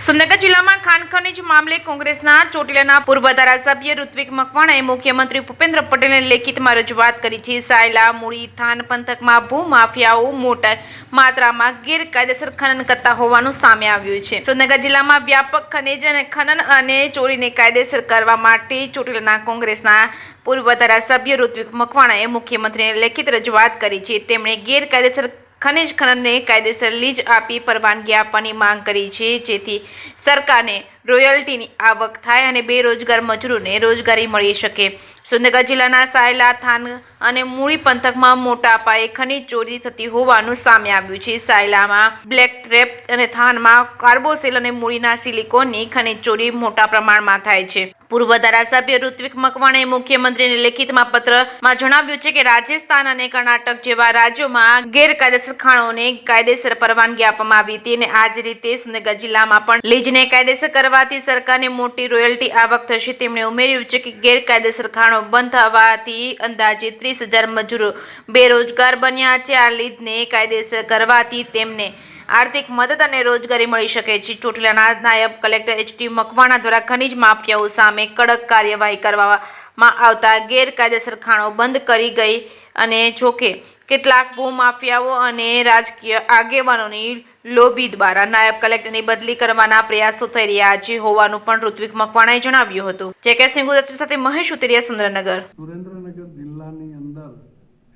સુરનગર જિલ્લામાં ખાણ ખનીજ મામલે કોંગ્રેસના ચોટીલાના પૂર્વ ધારાસભ્ય ઋત્વિક મકવાણાએ મુખ્યમંત્રી ભૂપેન્દ્ર પટેલને લેખિતમાં રજૂઆત કરી છે. સાયલા મૂળી થાન પંથકમાં ભૂમાફિયાઓ મોટા માત્રામાં ગેરકાયદેસર ખનન કરતા હોવાનું સામે આવ્યું છે. સુરનગર જિલ્લામાં વ્યાપક ખનીજ અને ખનન અને ચોરીને કાયદેસર કરવા માટે ચોટીલાના કોંગ્રેસના પૂર્વ ધારાસભ્ય ઋત્વિક મકવાણાએ મુખ્યમંત્રીને લેખિત રજૂઆત કરી છે. તેમણે ગેરકાયદેસર ખનીજ ખનનને કાયદેસર લીજ આપી પરવાનગી આપવાની માંગ કરી છે, જેથી સરકારને રોયલ્ટીની આવક થાય અને બેરોજગાર મજૂરોને રોજગારી મળી શકે. સુરનગર જિલ્લાના સાયલા થાન અને મૂળી પંથકમાં મોટા પાયે ખનીજ ચોરી થતી હોવાનું સામે આવ્યું છે. સાયલામાં બ્લેક ટ્રેપ અને થાનમાં કાર્બોસેલ અને મૂળીના સિલિકોનની ખનીજ ચોરી મોટા પ્રમાણમાં થાય છે. પૂર્વ ધારાસભ્ય ઋત્વિક મકવાણાએ મુખ્યમંત્રીને લેખિતમાં પત્રમાં જણાવ્યું છે કે રાજસ્થાન અને કર્ણાટક જેવા રાજ્યોમાં ગેરકાયદેસર ખાણોને કાયદેસર પરવાનગી આપવામાં આવી હતી અને આ જ રીતે સુરનગર જિલ્લામાં પણ લીજને કાયદેસર કરવાથી સરકારને મોટી રોયલ્ટી આવક થશે. તેમણે ઉમેર્યું છે કે ગેરકાયદેસર ખાણો બંધ થવાથી અંદાજે 30,000 મજૂરો બેરોજગાર બન્યા છે. આ લીજને કાયદેસર કરવાથી તેમને આર્થિક મદદ અને રોજગારી મળી શકે છે. ચોટીલાના નાયબ કલેક્ટર એચ.ટી. મકવાણા દ્વારા ખનીજ માફિયાઓ સામે કડક કાર્યવાહી કરવામાં આવતા ગેરકાયદેસર ખાણો બંધ કરી ગઈ અને જોકે કેટલાક ભૂમાફિયાઓ અને રાજકીય આગેવાનોની લોબી દ્વારા નાયબ કલેક્ટરની બદલી કરવાના પ્રયાસો થઈ રહ્યા છે હોવાનું પણ ઋત્વિક મકવાણાએ જણાવ્યું હતું. જે.કે. સિંઘુ સાથે મહેશ ઉતરિયા, સુરેન્દ્રનગર. સુરેન્દ્રનગર જિલ્લાની અંદર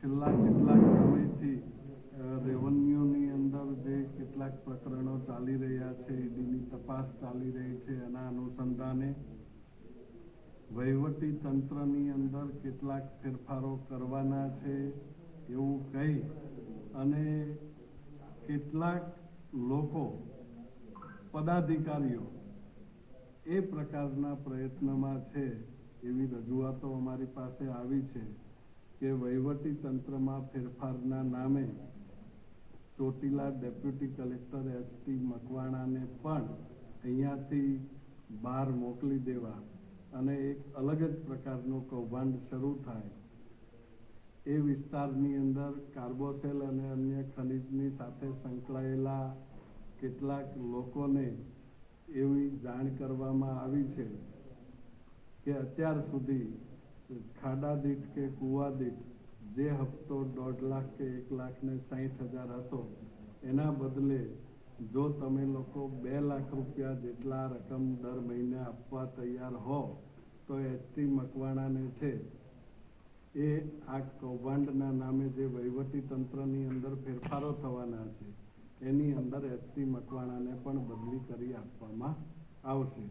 છેલ્લા કેટલાક સમયથી રેવન્યુની અંદર જે કેટલાક પ્રકરણો ચાલી રહ્યા છે, ઈડીની તપાસ ચાલી રહી છે, એના અનુસંધાને વહીવટી તંત્રની અંદર કેટલાક ફેરફારો કરવાના છે એવું કહી અને કેટલાક લોકો પદાધિકારીઓ એ પ્રકારના પ્રયત્નમાં છે એવી રજૂઆતો અમારી પાસે આવી છે કે વહીવટી તંત્રમાં ફેરફારના નામે ચોટીલા ડેપ્યુટી કલેક્ટર એચ.ટી. મકવાણાને પણ અહીંયાથી બહાર મોકલી દેવા અને એક અલગ જ પ્રકારનું કૌભાંડ શરૂ થાય. એ વિસ્તારની અંદર કાર્બોસેલ અને અન્ય ખનીજની સાથે સંકળાયેલા કેટલાક લોકોને એવી જાણ કરવામાં આવી છે કે અત્યાર સુધી ખાડા દીઠ કે કુવા દીઠ જે હપ્તો 1.5 લાખ કે 1,60,000 હતો, એના બદલે જો તમે લોકો 2 લાખ રૂપિયા જેટલા રકમ દર મહિને આપવા તૈયાર હો તો એચ.ટી. મકવાણાને છે એ આ કૌભાંડના નામે જે વહીવટી તંત્રની અંદર ફેરફારો થવાના છે એની અંદર એચ.ટી. મકવાણાને પણ બદલી કરી આપવામાં આવશે.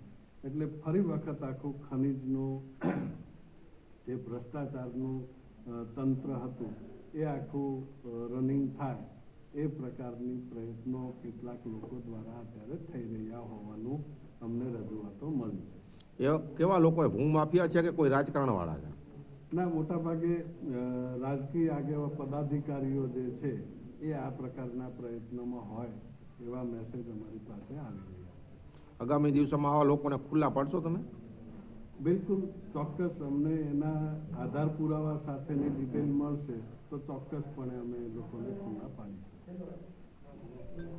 એટલે ફરી વખત આખું ખનીજનું જે ભ્રષ્ટાચારનું તંત્ર હતું એ આખું રનિંગ થાય એ પ્રકારની પ્રયત્નો કેટલાક લોકો દ્વારા અત્યારે થઈ રહ્યા હોવાનું અમને રજૂઆતો મળી છે. એ કેવા લોકો ભૂમાફિયા છે કે કોઈ રાજકારણવાળા છે? ના, મોટાભાગે રાજકીય આગેવા પદાધિકારીઓ જે છે એ આ પ્રકારના પ્રયત્નોમાં હોય એવા મેસેજ અમારી પાસે આવી રહ્યા છે. આગામી દિવસોમાં આવા લોકોને ખુલ્લા પાડશો તમે? બિલકુલ, ચોક્કસ. અમને એના આધાર પુરાવા સાથેની ડિટેલ મળશે તો ચોક્કસપણે અમે લોકોને ખુલ્લા પાડીશું.